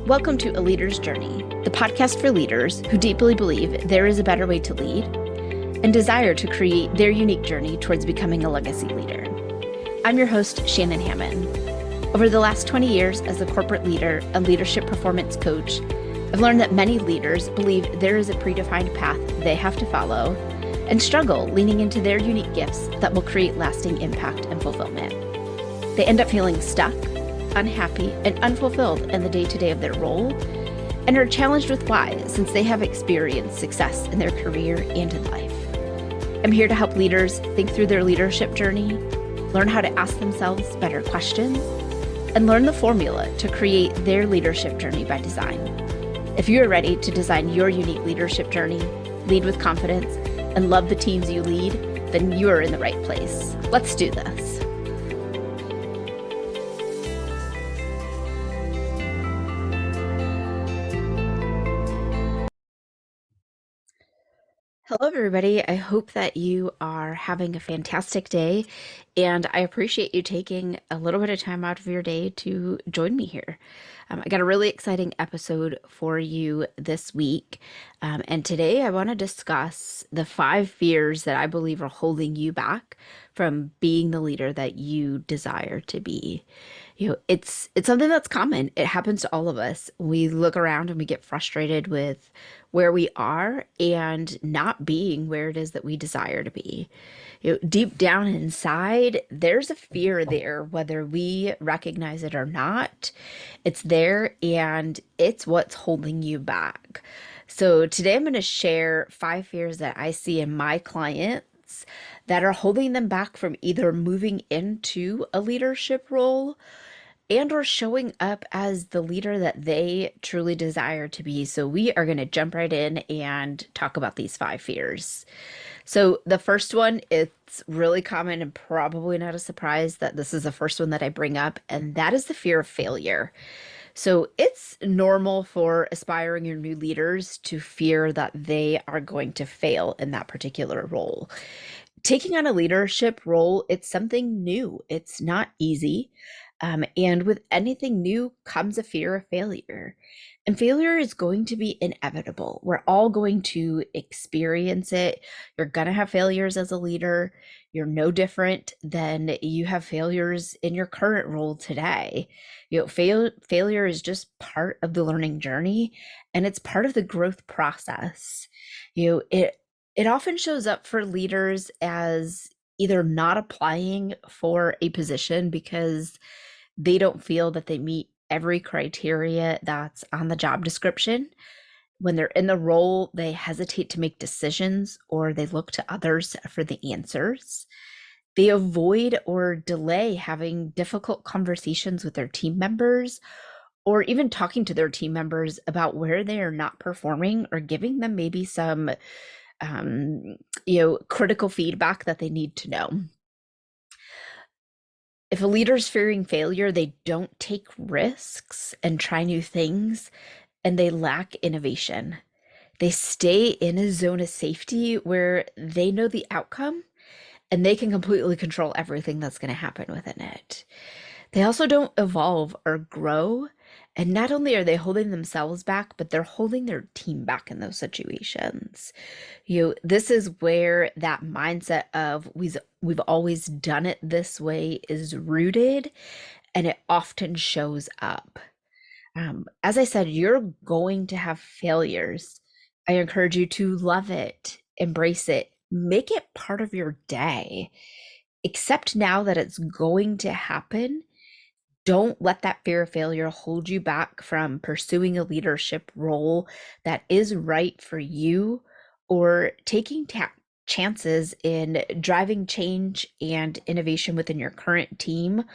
Welcome to A Leader's Journey, the podcast for leaders who deeply believe there is a better way to lead and desire to create their unique journey towards becoming a legacy leader. I'm your host, Shannon Hammond. Over the last 20 years as a corporate leader and leadership performance coach, I've learned that many leaders believe there is a predefined path they have to follow and struggle leaning into their unique gifts that will create lasting impact and fulfillment. They end up feeling stuck, unhappy, and unfulfilled in the day-to-day of their role, and are challenged with why, since they have experienced success in their career and in life. I'm here to help leaders think through their leadership journey, learn how to ask themselves better questions, and learn the formula to create their leadership journey by design. If you are ready to design your unique leadership journey, lead with confidence, and love the teams you lead, then you are in the right place. Let's do this. Hello, everybody. I hope that you are having a fantastic day, and I appreciate you taking a little bit of time out of your day to join me here. I got a really exciting episode for you this week, and today I want to discuss the 5 fears that I believe are holding you back from being the leader that you desire to be. It's something that's common. It happens to all of us. We look around and we get frustrated with where we are and not being where it is that we desire to be. Deep down inside, there's a fear there, whether we recognize it or not. It's there, and it's what's holding you back. So today I'm going to share 5 fears that I see in my clients that are holding them back from either moving into a leadership role and or showing up as the leader that they truly desire to be. So we are going to jump right in and talk about these 5 fears. So the first one, it's really common and probably not a surprise that this is the first one that I bring up, and that is the fear of failure. So it's normal for aspiring or new leaders to fear that they are going to fail in that particular role. Taking on a leadership role, it's something new. It's not easy. And with anything new comes a fear of failure. And failure is going to be inevitable. We're all going to experience it. You're going to have failures as a leader. You're no different than you have failures in your current role today. Failure is just part of the learning journey, and it's part of the growth process. It often shows up for leaders as either not applying for a position because they don't feel that they meet every criteria that's on the job description. When they're in the role, they hesitate to make decisions or they look to others for the answers. They avoid or delay having difficult conversations with their team members or even talking to their team members about where they are not performing or giving them maybe some critical feedback that they need to know. If a leader's fearing failure, they don't take risks and try new things, and they lack innovation. They stay in a zone of safety where they know the outcome and they can completely control everything that's going to happen within it. They also don't evolve or grow. And not only are they holding themselves back, but they're holding their team back in those situations. This is where that mindset of we've always done it this way is rooted, and it often shows up. As I said, you're going to have failures. I encourage you to love it, embrace it, make it part of your day. Accept now that it's going to happen. Don't let that fear of failure hold you back from pursuing a leadership role that is right for you or taking chances in driving change and innovation within your current team,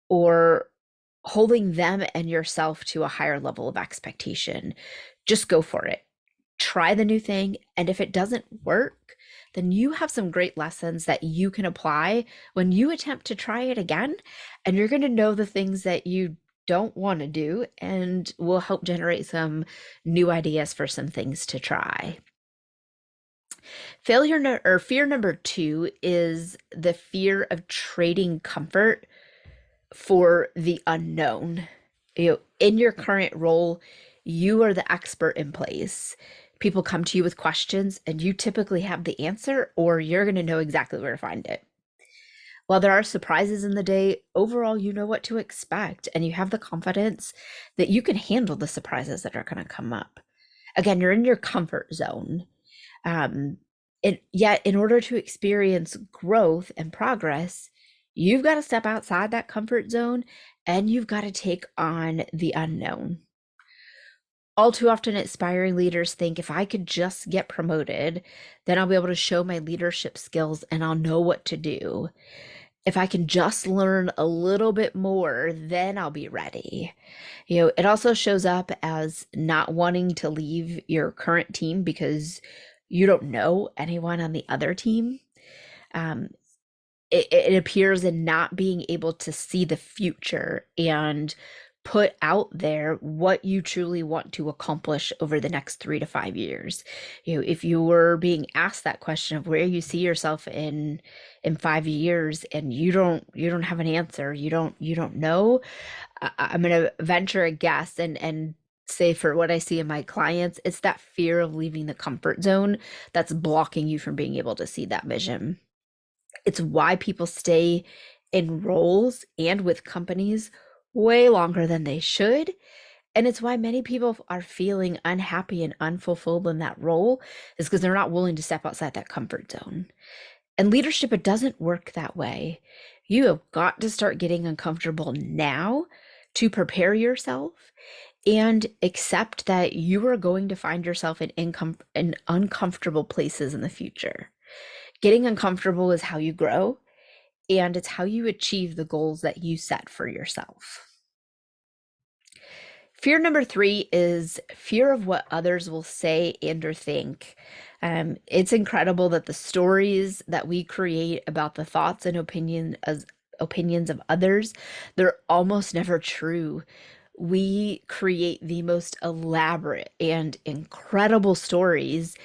or holding them and yourself to a higher level of expectation. Just go for it. Try the new thing. And if it doesn't work, then you have some great lessons that you can apply when you attempt to try it again. And you're going to know the things that you don't want to do and will help generate some new ideas for some things to try. Fear number 2 is the fear of trading comfort for the unknown. In your current role, you are the expert in place. People come to you with questions, and you typically have the answer, or you're going to know exactly where to find it. While there are surprises in the day, overall, you know what to expect, and you have the confidence that you can handle the surprises that are going to come up. Again, you're in your comfort zone. Um, Yet, in order to experience growth and progress, you've got to step outside that comfort zone and you've got to take on the unknown. All too often, aspiring leaders think if I could just get promoted, then I'll be able to show my leadership skills and I'll know what to do. If I can just learn a little bit more, then I'll be ready. It also shows up as not wanting to leave your current team because you don't know anyone on the other team. Um, it appears in not being able to see the future and put out there what you truly want to accomplish over the next 3 to 5 years. If you were being asked that question of where you see yourself in 5 years and you don't have an answer, you don't know, I'm going to venture a guess and say for what I see in my clients, it's that fear of leaving the comfort zone that's blocking you from being able to see that vision. It's why people stay in roles and with companies way longer than they should. And it's why many people are feeling unhappy and unfulfilled in that role, is because they're not willing to step outside that comfort zone. And leadership, it doesn't work that way. You have got to start getting uncomfortable now to prepare yourself and accept that you are going to find yourself in uncomfortable places in the future. Getting uncomfortable is how you grow, and it's how you achieve the goals that you set for yourself. Fear number 3 is fear of what others will say and or think. It's incredible that the stories that we create about the thoughts and opinions of others, they're almost never true. We create the most elaborate and incredible stories,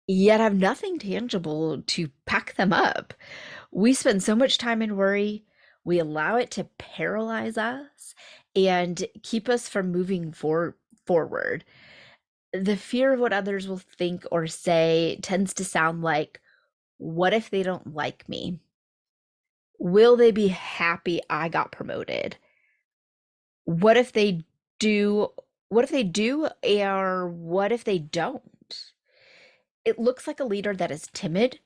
yet have nothing tangible to pack them up. We spend so much time in worry, we allow it to paralyze us and keep us from moving forward. The fear of what others will think or say tends to sound like, what if they don't like me? Will they be happy I got promoted? What if they do? What if they do? Or what if they don't? It looks like a leader that is timid,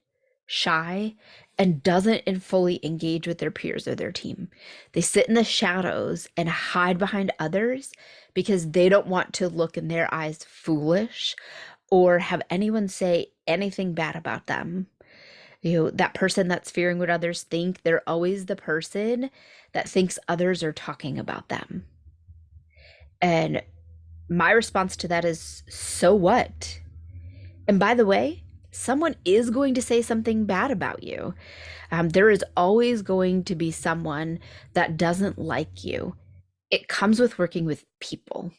shy, and doesn't fully engage with their peers or their team. They sit in the shadows and hide behind others because they don't want to look in their eyes foolish or have anyone say anything bad about them. That person that's fearing what others think, they're always the person that thinks others are talking about them. And my response to that is, so what? And by the way, someone is going to say something bad about you. There is always going to be someone that doesn't like you. It comes with working with people.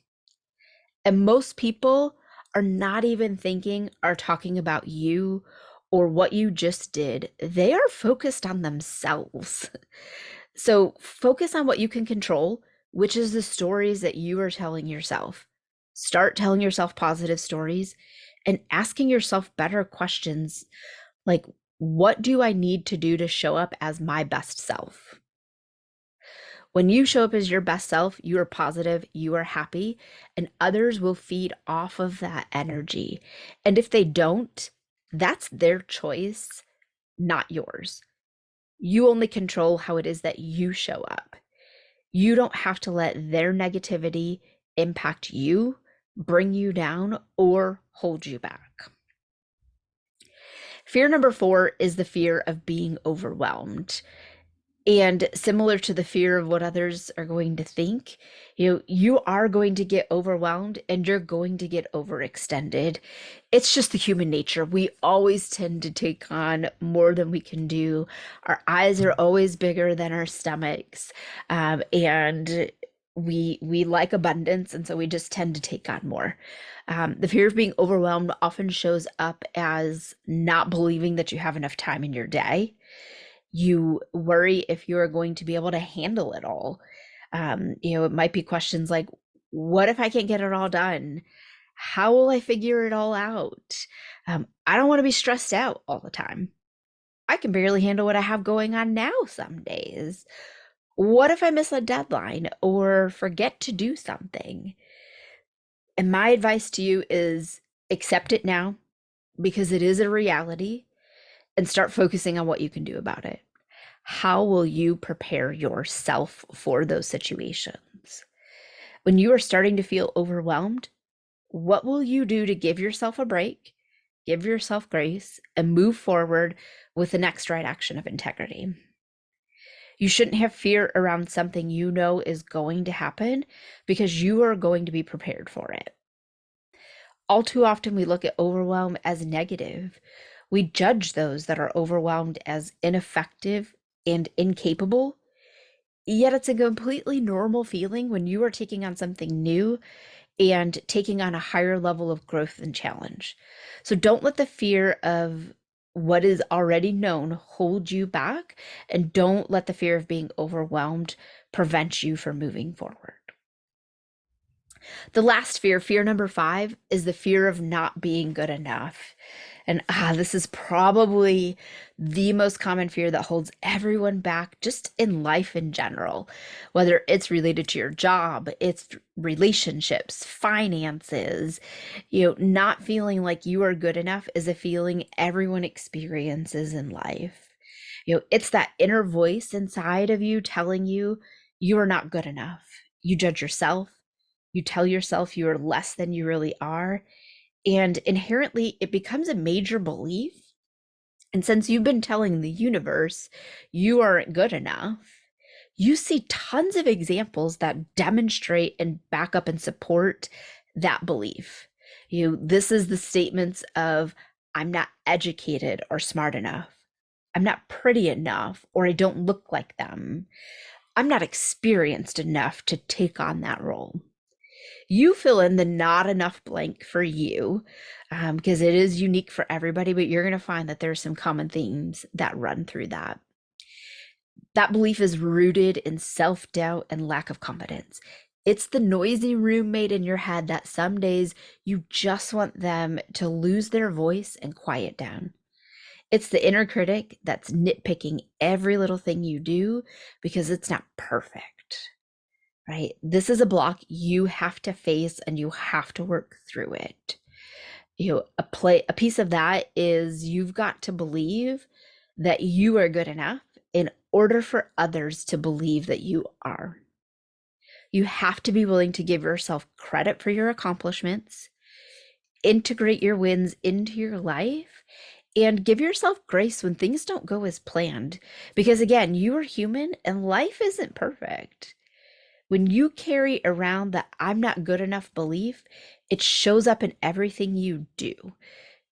And most people are not even thinking or talking about you or what you just did. They are focused on themselves. So focus on what you can control, which is the stories that you are telling yourself. Start telling yourself positive stories and asking yourself better questions like, what do I need to do to show up as my best self? When you show up as your best self, you are positive, you are happy, and others will feed off of that energy. And if they don't, that's their choice, not yours. You only control how it is that you show up. You don't have to let their negativity impact you, bring you down, or hold you back. Fear number 4 is the fear of being overwhelmed. And similar to the fear of what others are going to think, you are going to get overwhelmed and you're going to get overextended. It's just the human nature. We always tend to take on more than we can do. Our eyes are always bigger than our stomachs. And we like abundance, and so we just tend to take on more. The fear of being overwhelmed often shows up as not believing that you have enough time in your day. You worry if you are going to be able to handle it all. It might be questions like, what if I can't get it all done? How will I figure it all out? I don't want to be stressed out all the time. I can barely handle what I have going on now some days. What if I miss a deadline or forget to do something? And my advice to you is accept it now because it is a reality and start focusing on what you can do about it. How will you prepare yourself for those situations? When you are starting to feel overwhelmed, what will you do to give yourself a break, give yourself grace, and move forward with the next right action of integrity? You shouldn't have fear around something you know is going to happen because you are going to be prepared for it. All too often, we look at overwhelm as negative. We judge those that are overwhelmed as ineffective and incapable. Yet it's a completely normal feeling when you are taking on something new and taking on a higher level of growth and challenge. So don't let the fear of what is already known hold you back, and don't let the fear of being overwhelmed prevent you from moving forward. The last fear, fear number 5, is the fear of not being good enough. And this is probably the most common fear that holds everyone back just in life in general, whether it's related to your job, it's relationships, finances. Not feeling like you are good enough is a feeling everyone experiences in life. It's that inner voice inside of you telling you you are not good enough. You judge yourself, you tell yourself you are less than you really are, and inherently it becomes a major belief. And since you've been telling the universe you aren't good enough, you see tons of examples that demonstrate and back up and support that belief. This is the statements of, I'm not educated or smart enough. I'm not pretty enough, or I don't look like them. I'm not experienced enough to take on that role. You fill in the not enough blank for you, because it is unique for everybody, but you're going to find that there's some common themes that run through that. That belief is rooted in self-doubt and lack of confidence. It's the noisy roommate in your head that some days you just want them to lose their voice and quiet down. It's the inner critic that's nitpicking every little thing you do because it's not perfect, right? This is a block you have to face and you have to work through it. A piece of that is you've got to believe that you are good enough in order for others to believe that you are. You have to be willing to give yourself credit for your accomplishments, integrate your wins into your life, and give yourself grace when things don't go as planned. Because again, you are human and life isn't perfect. When you carry around that I'm not good enough belief, it shows up in everything you do.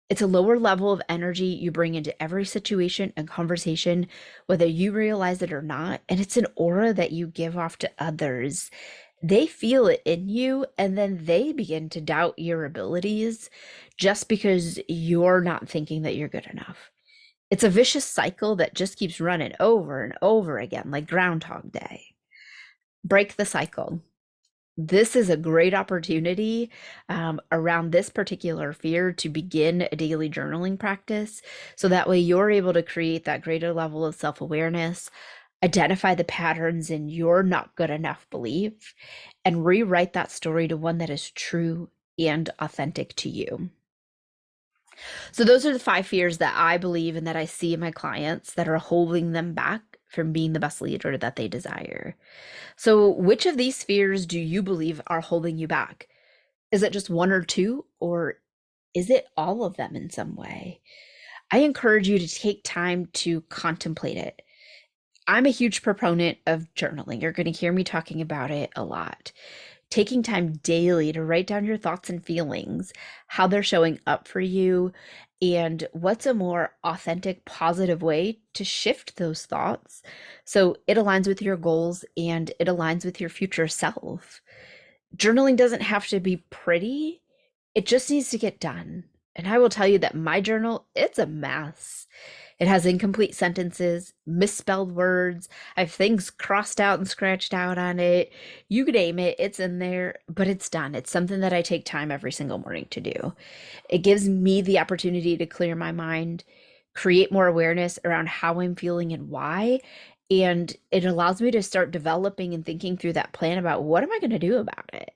It's a lower level of energy you bring into every situation and conversation, whether you realize it or not. And it's an aura that you give off to others. They feel it in you, and then they begin to doubt your abilities just because you're not thinking that you're good enough. It's a vicious cycle that just keeps running over and over again, like Groundhog Day. Break the cycle. This is a great opportunity around this particular fear to begin a daily journaling practice. So that way you're able to create that greater level of self-awareness, identify the patterns in your not good enough belief, and rewrite that story to one that is true and authentic to you. So those are the 5 fears that I believe and that I see in my clients that are holding them back from being the best leader that they desire. So, which of these fears do you believe are holding you back? Is it just one or two, or is it all of them in some way? I encourage you to take time to contemplate it. I'm a huge proponent of journaling. You're going to hear me talking about it a lot. Taking time daily to write down your thoughts and feelings, how they're showing up for you, and what's a more authentic, positive way to shift those thoughts so it aligns with your goals and it aligns with your future self. Journaling doesn't have to be pretty, it just needs to get done. And I will tell you that my journal, it's a mess. It has incomplete sentences, misspelled words. I have things crossed out and scratched out on it. You could name it, it's in there, but it's done. It's something that I take time every single morning to do. It gives me the opportunity to clear my mind, create more awareness around how I'm feeling and why. And it allows me to start developing and thinking through that plan about what am I going to do about it.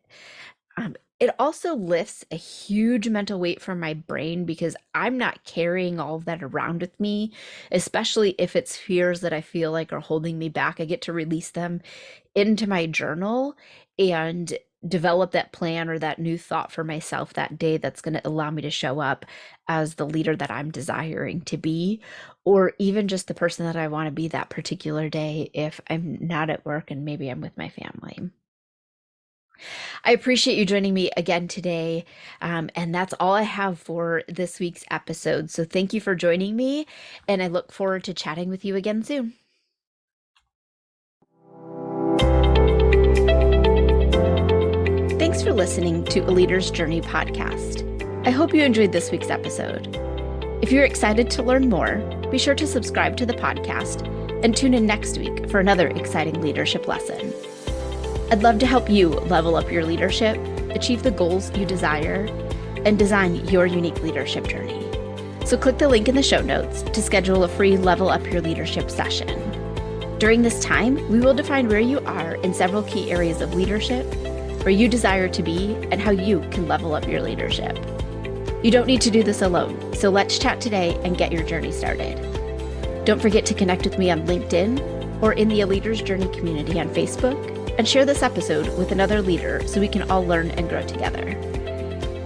It also lifts a huge mental weight from my brain because I'm not carrying all of that around with me, especially if it's fears that I feel like are holding me back. I get to release them into my journal and develop that plan or that new thought for myself that day that's going to allow me to show up as the leader that I'm desiring to be, or even just the person that I want to be that particular day if I'm not at work and maybe I'm with my family. I appreciate you joining me again today. And that's all I have for this week's episode. So thank you for joining me, and I look forward to chatting with you again soon. Thanks for listening to A Leader's Journey podcast. I hope you enjoyed this week's episode. If you're excited to learn more, be sure to subscribe to the podcast and tune in next week for another exciting leadership lesson. I'd love to help you level up your leadership, achieve the goals you desire, and design your unique leadership journey. So click the link in the show notes to schedule a free Level Up Your Leadership session. During this time, we will define where you are in several key areas of leadership, where you desire to be, and how you can level up your leadership. You don't need to do this alone, so let's chat today and get your journey started. Don't forget to connect with me on LinkedIn or in the A Leader's Journey community on Facebook, and share this episode with another leader so we can all learn and grow together.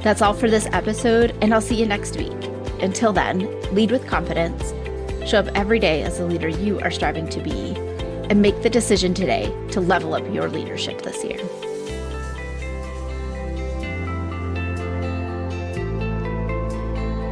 That's all for this episode, and I'll see you next week. Until then, lead with confidence, show up every day as the leader you are striving to be, and make the decision today to level up your leadership this year.